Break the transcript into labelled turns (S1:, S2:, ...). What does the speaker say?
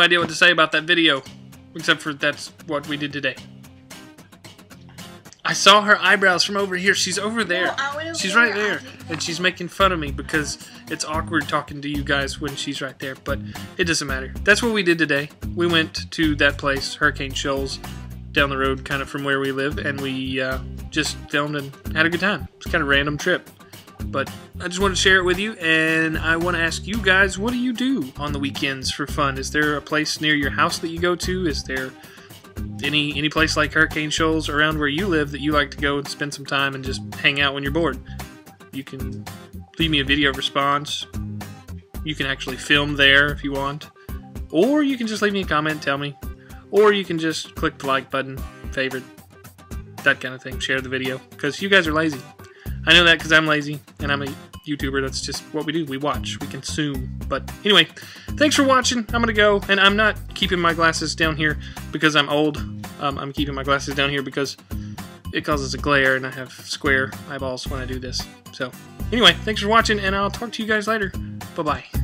S1: idea what to say about that video, except for that's what we did today. I saw her eyebrows from over here. She's over there. She's right there. And she's making fun of me because it's awkward talking to you guys when she's right there. But it doesn't matter. That's what we did today. We went to that place, Hurricane Shoals, down the road kind of from where we live. And we just filmed and had a good time. It's kind of a random trip. But I just wanted to share it with you. And I want to ask you guys, what do you do on the weekends for fun? Is there a place near your house that you go to? Is there any place like Hurricane Shoals around where you live that you like to go and spend some time and just hang out when you're bored? You can leave me a video response. You can actually film there if you want. Or you can just leave me a comment and tell me. Or you can just click the like button, favorite, that kind of thing. Share the video. Because you guys are lazy. I know that because I'm lazy and I'm a YouTuber. That's just what we do. We watch. We consume. But anyway, thanks for watching. I'm going to go. And I'm not keeping my glasses down here because I'm old. I'm keeping my glasses down here because it causes a glare and I have square eyeballs when I do this. So anyway, thanks for watching and I'll talk to you guys later. Bye-bye.